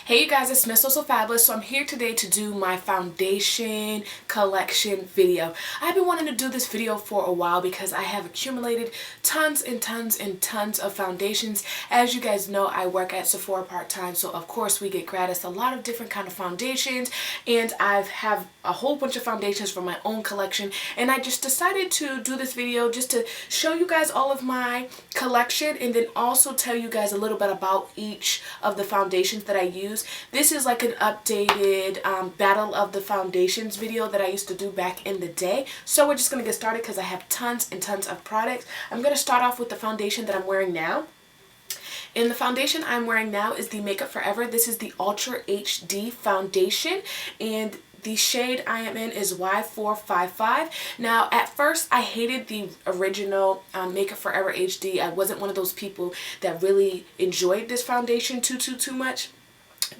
Hey you guys, it's mzosofabolousTV. So I'm here today to do my foundation collection video. I've been wanting to do this video for a while because I have accumulated tons and tons and tons of foundations. As you guys know, I work at Sephora part-time, so of course we get gratis a lot of different kind of foundations, and I have a whole bunch of foundations from my own collection, and I just decided to do this video just to show you guys all of my collection and then also tell you guys a little bit about each of the foundations that I use. This is like an updated battle of the foundations video that I used to do back in the day. So we're just going to get started because I have tons and tons of products. I'm going to start off with the foundation that I'm wearing now. And the foundation I'm wearing now is the Makeup Forever. This is the Ultra HD foundation, and the shade I am in is Y455. Now, at first, I hated the original Makeup Forever HD. I wasn't one of those people that really enjoyed this foundation too much.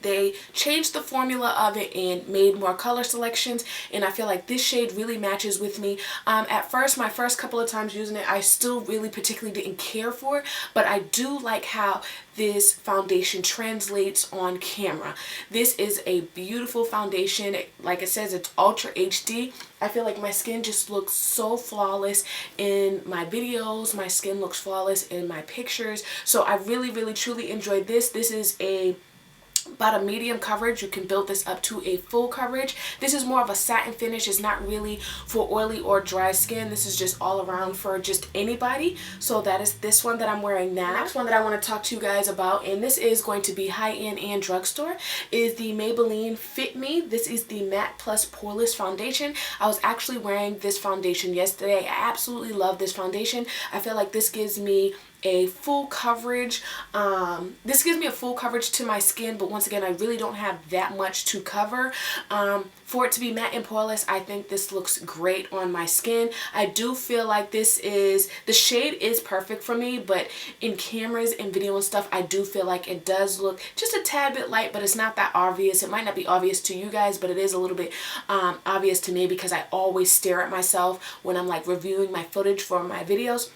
They changed the formula of it and made more color selections, and I feel like this shade really matches with me. At first, my first couple of times using it, I still really particularly didn't care for it, but I do like how this foundation translates on camera. This is a beautiful foundation. Like it says, it's Ultra HD. I feel like my skin just looks so flawless in my videos. My skin looks flawless in my pictures. So I really truly enjoyed this. This is about a medium coverage. You can build this up to a full coverage. This is more of a satin finish. It's not really for oily or dry skin. This is just all around for just anybody. So that is this one that I'm wearing now. The next one that I want to talk to you guys about, and this is going to be high-end and drugstore, is the Maybelline Fit Me. This is the Matte Plus Poreless Foundation. I was actually wearing this foundation yesterday. I absolutely love this foundation. I feel like this gives me a full coverage. This gives me a full coverage to my skin, but once again, I really don't have that much to cover. For it to be matte and poreless, I think this looks great on my skin. I do feel like the shade is perfect for me, but in cameras and video and stuff, I do feel like it does look just a tad bit light, but it's not that obvious. It might not be obvious to you guys, but it is a little bit obvious to me because I always stare at myself when I'm like reviewing my footage for my videos.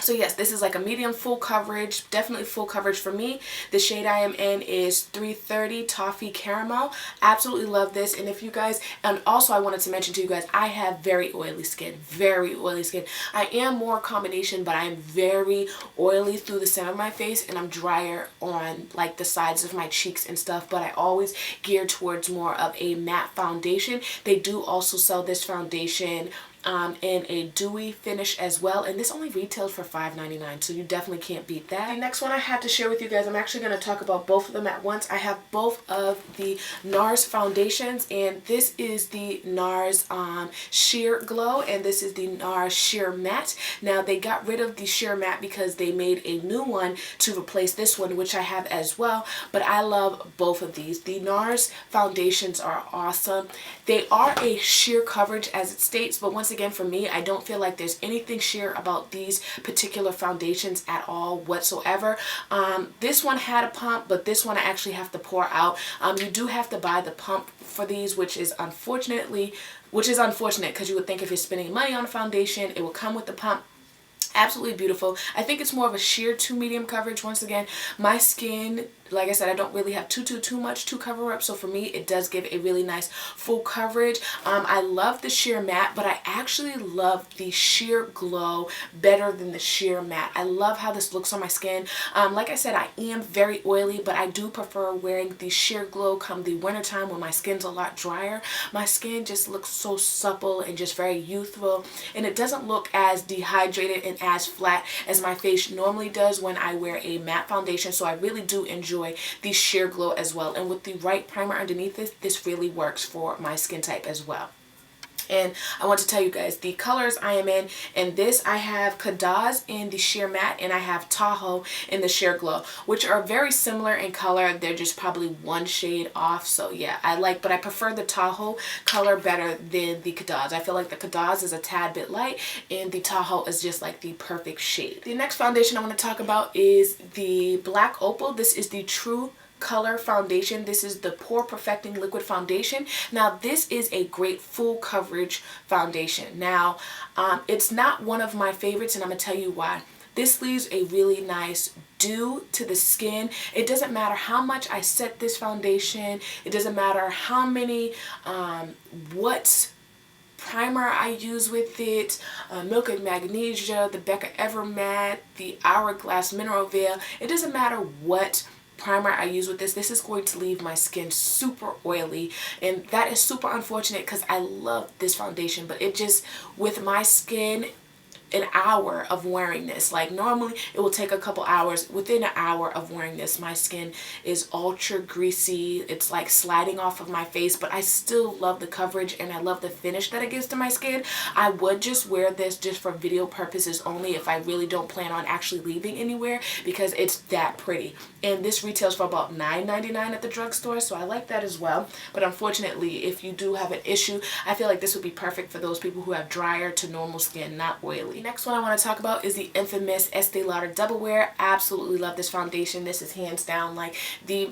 So yes, this is like a medium full coverage, definitely full coverage for me. The shade I am in is 330 Toffee Caramel. Absolutely love this. And if you guys, and also I wanted to mention to you guys, I have very oily skin, very oily skin. I am more combination, but I am very oily through the center of my face, and I'm drier on like the sides of my cheeks and stuff, but I always gear towards more of a matte foundation. They do also sell this foundation in a dewy finish as well, and this only retails for $5.99, so you definitely can't beat that. The next one I have to share with you guys, I'm actually going to talk about both of them at once. I have both of the Nars foundations, and this is the Nars Sheer Glow, and this is the Nars Sheer Matte. Now, they got rid of the Sheer Matte because they made a new one to replace this one, which I have as well, but I love both of these. The Nars foundations are awesome. They are a sheer coverage as it states, but once again, for me, I don't feel like there's anything sheer about these particular foundations at all whatsoever. This one had a pump, but this one I actually have to pour out. You do have to buy the pump for these, which is unfortunate because you would think if you're spending money on a foundation, it will come with the pump. Absolutely beautiful. I think it's more of a sheer to medium coverage. Once again, my skin, like I said, I don't really have too much to cover up, so for me it does give a really nice full coverage. I love the sheer matte, but I actually love the sheer glow better than the sheer matte. I love how this looks on my skin. Like I said, I am very oily, but I do prefer wearing the sheer glow come the wintertime when my skin's a lot drier. My skin just looks so supple and just very youthful, and it doesn't look as dehydrated and as flat as my face normally does when I wear a matte foundation, so I really do enjoy the sheer glow as well. And with the right primer underneath this really works for my skin type as well. And I want to tell you guys the colors I am in this I have Kadaz in the sheer matte, and I have Tahoe in the sheer glow, which are very similar in color. They're just probably one shade off. So yeah, but I prefer the Tahoe color better than the Kadaz. I feel like the Kadaz is a tad bit light, and the Tahoe is just like the perfect shade. The next foundation I want to talk about is the Black Opal. This is the True Color foundation. This is the Pore Perfecting Liquid Foundation. Now, this is a great full coverage foundation. Now, it's not one of my favorites, and I'm going to tell you why. This leaves a really nice do to the skin. It doesn't matter how much I set this foundation. It doesn't matter how many, what primer I use with it, Milk and Magnesia, the Becca Evermatte, the Hourglass Mineral Veil. It doesn't matter what primer I use with this. This is going to leave my skin super oily, and that is super unfortunate because I love this foundation, but it just, with my skin, an hour of wearing this, like normally it will take a couple hours, within an hour of wearing this my skin is ultra greasy. It's like sliding off of my face, but I still love the coverage and I love the finish that it gives to my skin. I would just wear this just for video purposes only if I really don't plan on actually leaving anywhere, because it's that pretty. And this retails for about $9.99 at the drugstore, so I like that as well. But unfortunately, if you do have an issue, I feel like this would be perfect for those people who have drier to normal skin, not oily. Next one I want to talk about is the infamous Estee Lauder Double Wear. Absolutely love this foundation. This is hands down like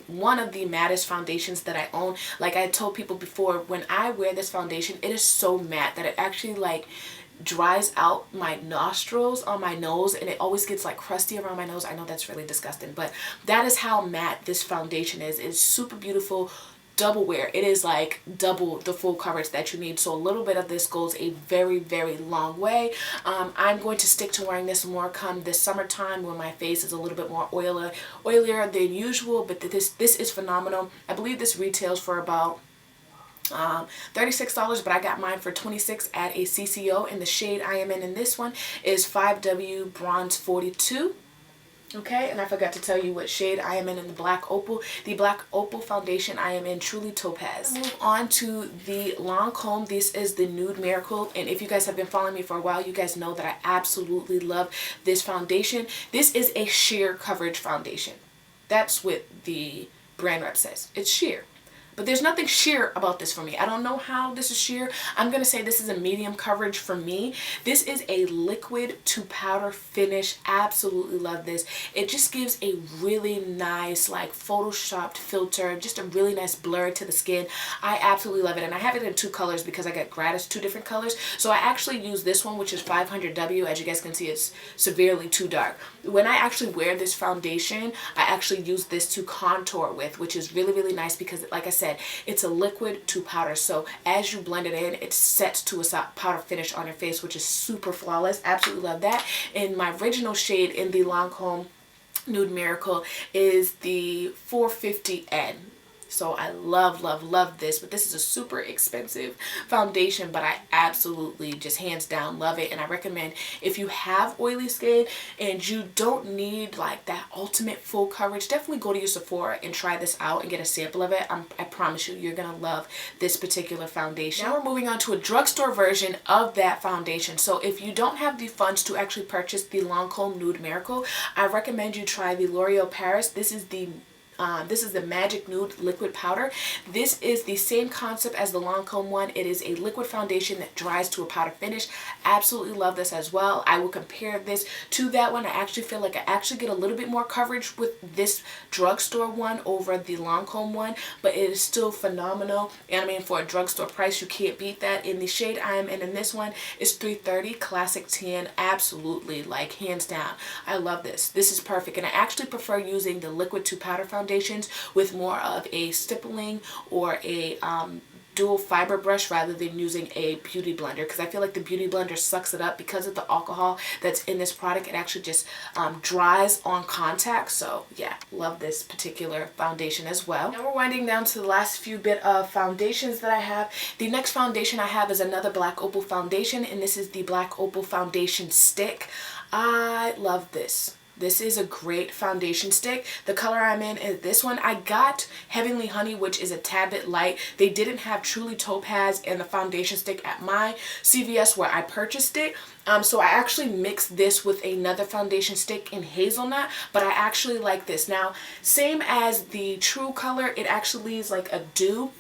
one of the mattest foundations that I own. Like I told people before, when I wear this foundation, it is so matte that it actually like dries out my nostrils on my nose, and it always gets like crusty around my nose. I know that's really disgusting, but that is how matte this foundation is. It's super beautiful. Double wear. It is like double the full coverage that you need, so a little bit of this goes a very, very long way. I'm going to stick to wearing this more come this summertime when my face is a little bit more oilier than usual, but this is phenomenal. I believe this retails for about $36, but I got mine for $26 at a CCO, and the shade I am in this one is 5W Bronze 42. Okay, and I forgot to tell you what shade I am in the Black Opal. The Black Opal foundation I am in Truly Topaz. Move on to the Lancome. This is the Nude Miracle, and if you guys have been following me for a while, you guys know that I absolutely love this foundation. This is a sheer coverage foundation. That's what the brand rep says. It's sheer. But there's nothing sheer about this for me. I don't know how this is sheer. I'm going to say this is a medium coverage for me. This is a liquid to powder finish. Absolutely love this. It just gives a really nice like photoshopped filter, just a really nice blur to the skin. I absolutely love it. And I have it in two colors because I got gratis 2 different colors. So I actually use this one, which is 500W. As you guys can see, it's severely too dark. When I actually wear this foundation, I actually use this to contour with, which is really, really nice because, like I said, it's a liquid to powder, so as you blend it in, it sets to a powder finish on your face, which is super flawless. Absolutely love that. And my original shade in the Lancome Nude Miracle is the 450N. So I love, love, love this, but this is a super expensive foundation, but I absolutely just hands down love it. And I recommend, if you have oily skin and you don't need like that ultimate full coverage, definitely go to your Sephora and try this out and get a sample of it. I promise you, you're gonna love this particular foundation. Now we're moving on to a drugstore version of that foundation. So if you don't have the funds to actually purchase the Lancome Nude Miracle, I recommend you try the L'Oreal Paris. This is the Magic Nude Liquid Powder. This is the same concept as the Lancome one. It is a liquid foundation that dries to a powder finish. Absolutely love this as well. I will compare this to that one. I actually feel like I actually get a little bit more coverage with this drugstore one over the Lancome one, but it is still phenomenal. And I mean, for a drugstore price, you can't beat that. In the shade I am in this one is 330 Classic Tan. Absolutely, like hands down. I love this. This is perfect. And I actually prefer using the liquid to powder foundations with more of a stippling or a dual fiber brush rather than using a beauty blender, because I feel like the beauty blender sucks it up because of the alcohol that's in this product. It actually just dries on contact. So yeah, love this particular foundation as well. Now we're winding down to the last few bit of foundations that I have. The next foundation I have is another Black Opal foundation, and this is the Black Opal Foundation Stick. I love this. This is a great foundation stick. The color I'm in is this one. I got Heavenly Honey, which is a tad bit light. They didn't have Truly Topaz and the foundation stick at my CVS where I purchased it. So I actually mixed this with another foundation stick in Hazelnut, but I actually like this. Now, same as the True color, it actually leaves like a dew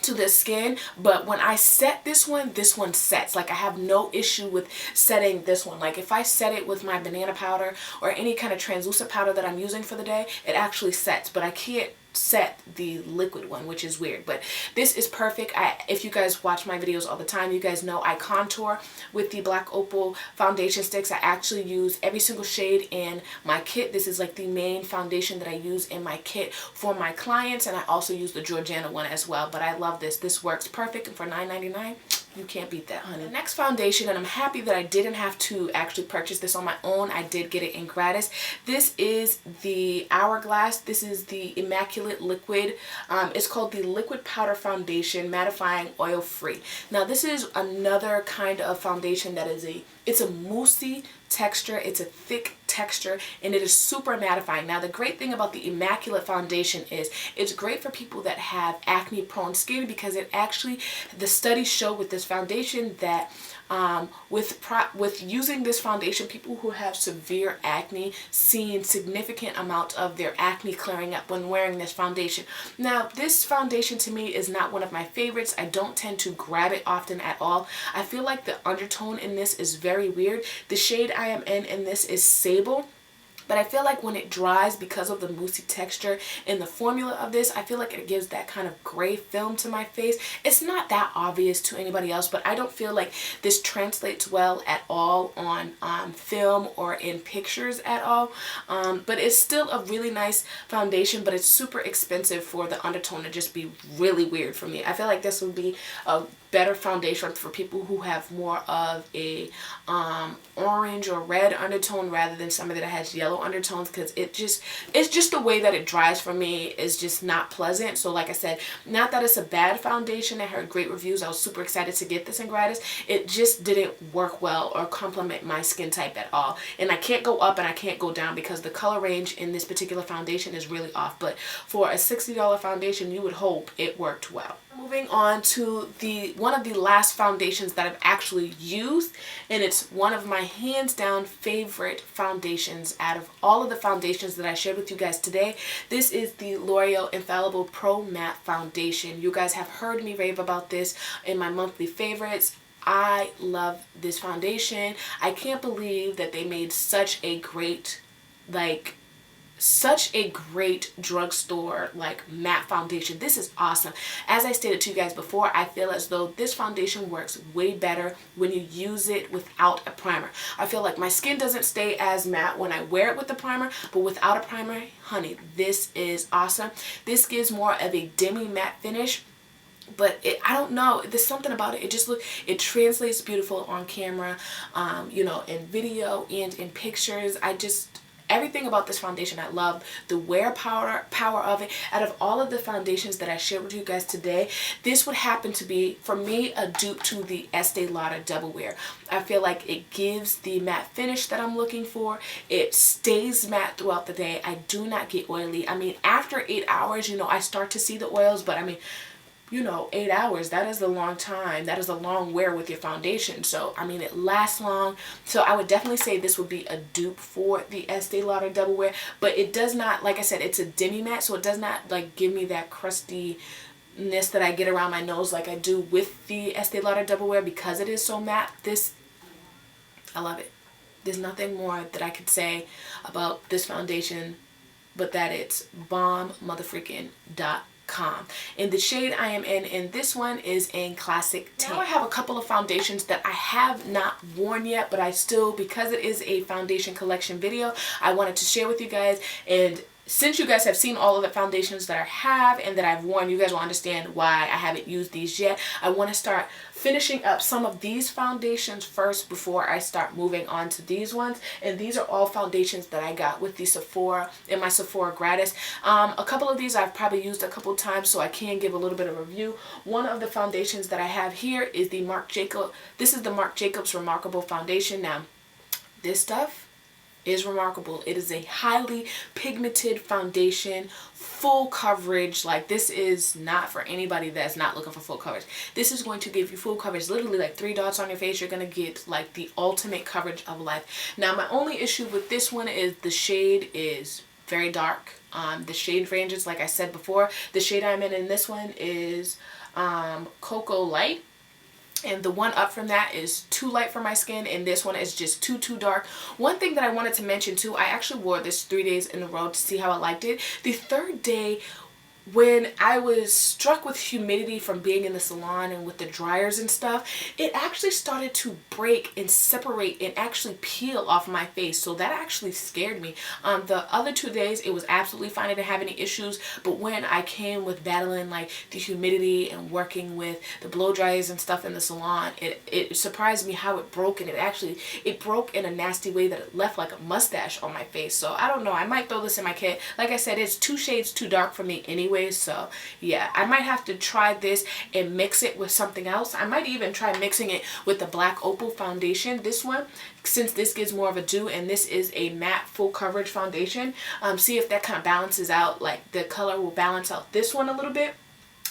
to the skin, but when I set this one sets. Like I have no issue with setting this one. Like if I set it with my banana powder or any kind of translucent powder that I'm using for the day, it actually sets, but I can't set the liquid one, which is weird, but this is perfect. If you guys watch my videos all the time, you guys know I contour with the Black Opal foundation sticks. I actually use every single shade in my kit. This is like the main foundation that I use in my kit for my clients, and I also use the Georgiana one as well, but I love this. This works perfect, and for $9.99, you can't beat that, honey. The next foundation, and I'm happy that I didn't have to actually purchase this on my own. I did get it in gratis. This is the Hourglass. This is the Immaculate Liquid. It's called the Liquid Powder Foundation, mattifying, oil free. Now this is another kind of foundation that is it's a moussey texture, it's a thick texture, and it is super mattifying. Now the great thing about the Immaculate foundation is it's great for people that have acne prone skin, because it actually, the studies show with this foundation that with using this foundation, people who have severe acne seeing significant amount of their acne clearing up when wearing this foundation. Now this foundation to me is not one of my favorites. I don't tend to grab it often at all. I feel like the undertone in this is very weird. The shade I am in this is Sable. But I feel like when it dries, because of the moussey texture and the formula of this, I feel like it gives that kind of gray film to my face. It's not that obvious to anybody else, but I don't feel like this translates well at all on film or in pictures at all. But it's still a really nice foundation, but it's super expensive for the undertone to just be really weird for me. I feel like this would be a better foundation for people who have more of a orange or red undertone rather than somebody that has yellow undertones, because it's just the way that it dries for me is just not pleasant. So like I said, not that it's a bad foundation. I heard great reviews. I was super excited to get this in gratis. It just didn't work well or complement my skin type at all, and I can't go up and I can't go down because the color range in this particular foundation is really off. But for a $60 foundation, you would hope it worked well. Moving on to one of the last foundations that I've actually used, and it's one of my hands down favorite foundations out of all of the foundations that I shared with you guys today. This is the L'Oreal Infallible Pro Matte Foundation. You guys have heard me rave about this in my monthly favorites. I love this foundation. I can't believe that they made such a great drugstore matte foundation. This is awesome. As I stated to you guys before, I feel as though this foundation works way better when you use it without a primer. I feel like my skin doesn't stay as matte when I wear it with the primer, but without a primer, honey, this is awesome. This gives more of a demi matte finish. But I don't know, there's something about it. It translates beautiful on camera, you know, in video and in pictures. Everything about this foundation I love. The wear power of it. Out of all of the foundations that I shared with you guys today, this would happen to be, for me, a dupe to the Estee Lauder Double Wear. I feel like it gives the matte finish that I'm looking for. It stays matte throughout the day. I do not get oily. I mean, after 8 hours, you know, I start to see the oils, but I mean, you know, 8 hours, that is a long time. That is a long wear with your foundation. So, I mean, it lasts long. So, I would definitely say this would be a dupe for the Estee Lauder Double Wear. But it does not, like I said, it's a demi matte. So, it does not, like, give me that crustiness that I get around my nose like I do with the Estee Lauder Double Wear, because it is so matte. I love it. There's nothing more that I could say about this foundation but that it's bomb-motherfreaking.com. And the shade I am in this one is in Classic Tan. Now I have a couple of foundations that I have not worn yet, but I still, because it is a foundation collection video, I wanted to share with you guys. And since you guys have seen all of the foundations that I have and that I've worn, you guys will understand why I haven't used these yet. I want to start finishing up some of these foundations first before I start moving on to these ones. And these are all foundations that I got with the Sephora, in my Sephora gratis. A couple of these I've probably used a couple times, so I can give a little bit of a review. One of the foundations that I have here is the Marc Jacobs. This is the Marc Jacobs Remarkable Foundation. Now, this stuff is remarkable. It is a highly pigmented foundation, full coverage. Like, this is not for anybody that's not looking for full coverage. This is going to give you full coverage, literally like 3 dots on your face. You're going to get like the ultimate coverage of life. Now, my only issue with this one is the shade is very dark. The shade ranges, like I said before, the shade I'm in this one is Cocoa Light. And the one up from that is too light for my skin, and this one is just too dark. One thing that I wanted to mention too, I actually wore this 3 days in a row to see how I liked it. The third day, when I was struck with humidity from being in the salon and with the dryers and stuff, it actually started to break and separate and actually peel off my face. So that actually scared me. The other 2 days, it was absolutely fine. I didn't have any issues. But when I came with battling like the humidity and working with the blow dryers and stuff in the salon, it surprised me how it broke. And it broke in a nasty way that it left like a mustache on my face. So I don't know. I might throw this in my kit. Like I said, it's 2 shades too dark for me anyway. So yeah, I might have to try this and mix it with something else. I might even try mixing it with the Black Opal foundation, this one, since this gives more of a dew and this is a matte full coverage foundation. See if that kind of balances out, like the color will balance out this one a little bit.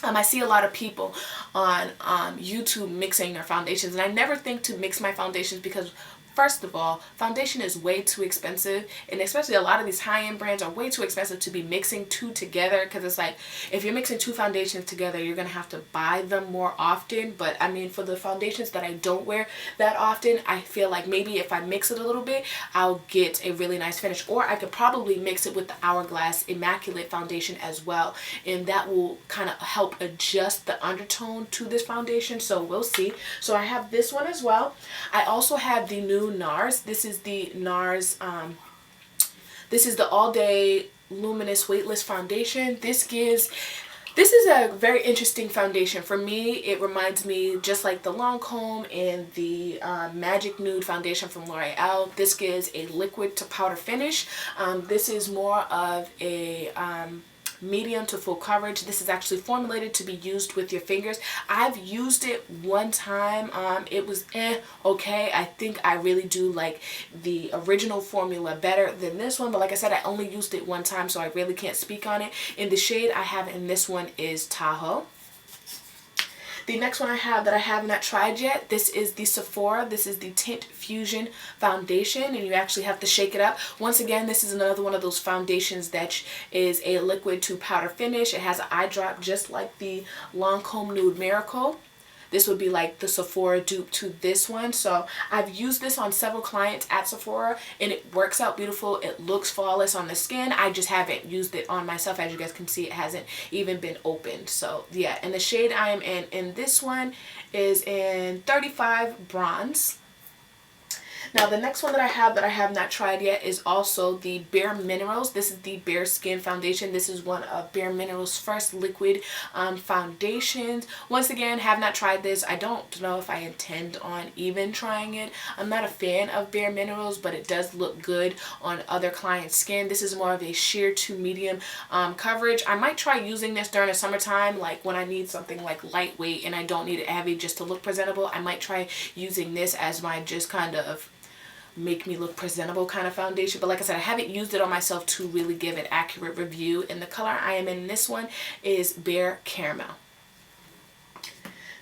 I see a lot of people on YouTube mixing their foundations, and I never think to mix my foundations because first of all, foundation is way too expensive, and especially a lot of these high-end brands are way too expensive to be mixing 2 together, because it's like if you're mixing 2 foundations together, you're gonna have to buy them more often. But I mean, for the foundations that I don't wear that often, I feel like maybe if I mix it a little bit, I'll get a really nice finish. Or I could probably mix it with the Hourglass Immaculate foundation as well, and that will kind of help adjust the undertone to this foundation. So we'll see. So I have this one as well. I also have the new Nars. This is the Nars, this is the All Day Luminous Weightless Foundation. This is a very interesting foundation. For me, it reminds me just like the Lancome and the Magic Nude foundation from L'Oreal. This gives a liquid to powder finish. This is more of a medium to full coverage. This is actually formulated to be used with your fingers. I've used it one time. It was okay. I think I really do like the original formula better than this one, but like I said, I only used it one time, so I really can't speak on it. And the shade I have in this one is Tahoe. The next one I have that I have not tried yet, this is the Sephora. This is the Tint Fusion Foundation, and you actually have to shake it up. Once again, this is another one of those foundations that is a liquid to powder finish. It has an eye drop just like the Lancome Nude Miracle. This would be like the Sephora dupe to this one. So I've used this on several clients at Sephora and it works out beautiful. It looks flawless on the skin. I just haven't used it on myself. As you guys can see, it hasn't even been opened. So yeah, and the shade I am in this one is in 35 Bronze. Now the next one that I have not tried yet is also the Bare Minerals. This is the Bare Skin Foundation. This is one of Bare Minerals' first liquid foundations. Once again, have not tried this. I don't know if I intend on even trying it. I'm not a fan of Bare Minerals, but it does look good on other clients' skin. This is more of a sheer to medium coverage. I might try using this during the summertime, like when I need something like lightweight and I don't need it heavy just to look presentable. I might try using this as my just kind of make me look presentable kind of foundation. But like I said, I haven't used it on myself to really give an accurate review. And the color I am in this one is Bare Caramel.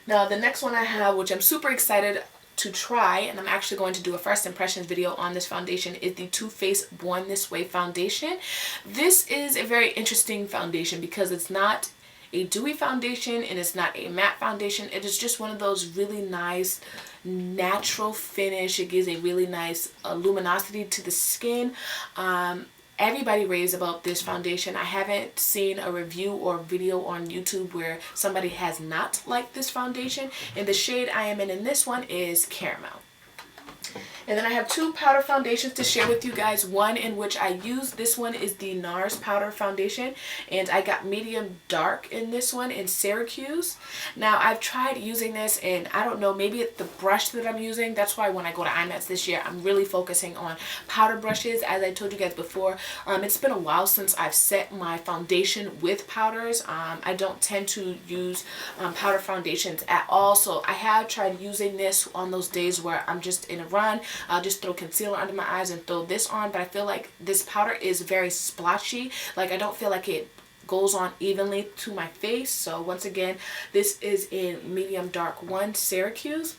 Now the next one I have, which I'm super excited to try, and I'm actually going to do a first impressions video on this foundation, is the Too Faced Born This Way foundation. This is a very interesting foundation because it's not a dewy foundation and it's not a matte foundation. It is just one of those really nice natural finish. It gives a really nice luminosity to the skin. Everybody raves about this foundation. I haven't seen a review or video on YouTube where somebody has not liked this foundation. And the shade I am in this one is Caramel. And then I have 2 powder foundations to share with you guys. One in which I use, this one is the Nars powder foundation, and I got medium dark in this one in Syracuse. Now I've tried using this, and I don't know, maybe it's the brush that I'm using. That's why when I go to IMATS this year, I'm really focusing on powder brushes. As I told you guys before, it's been a while since I've set my foundation with powders. I don't tend to use powder foundations at all, so I have tried using this on those days where I'm just in a run. I'll just throw concealer under my eyes and throw this on, but I feel like this powder is very splotchy. Like I don't feel like it goes on evenly to my face. So once again, this is in medium dark 1 Syracuse.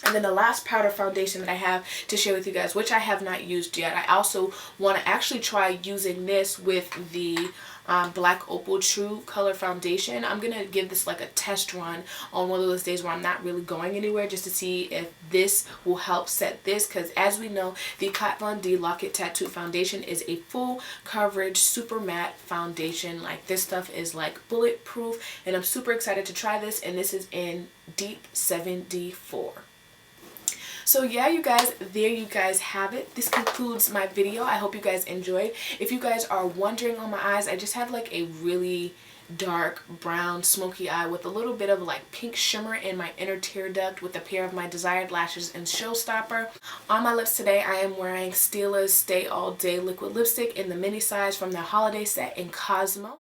And then the last powder foundation that I have to share with you guys, which I have not used yet, I also want to actually try using this with the Black Opal True Color Foundation. I'm gonna give this like a test run on one of those days where I'm not really going anywhere, just to see if this will help set this, because as we know, the Kat Von D Lock It Tattoo Foundation is a full coverage super matte foundation. Like, this stuff is like bulletproof, and I'm super excited to try this, and this is in Deep 74. So yeah, you guys, there you guys have it. This concludes my video. I hope you guys enjoyed. If you guys are wondering on my eyes, I just have like a really dark brown smoky eye with a little bit of like pink shimmer in my inner tear duct with a pair of my Desired Lashes in Showstopper. On my lips today, I am wearing Stila's Stay All Day liquid lipstick in the mini size from their holiday set in Cosmo.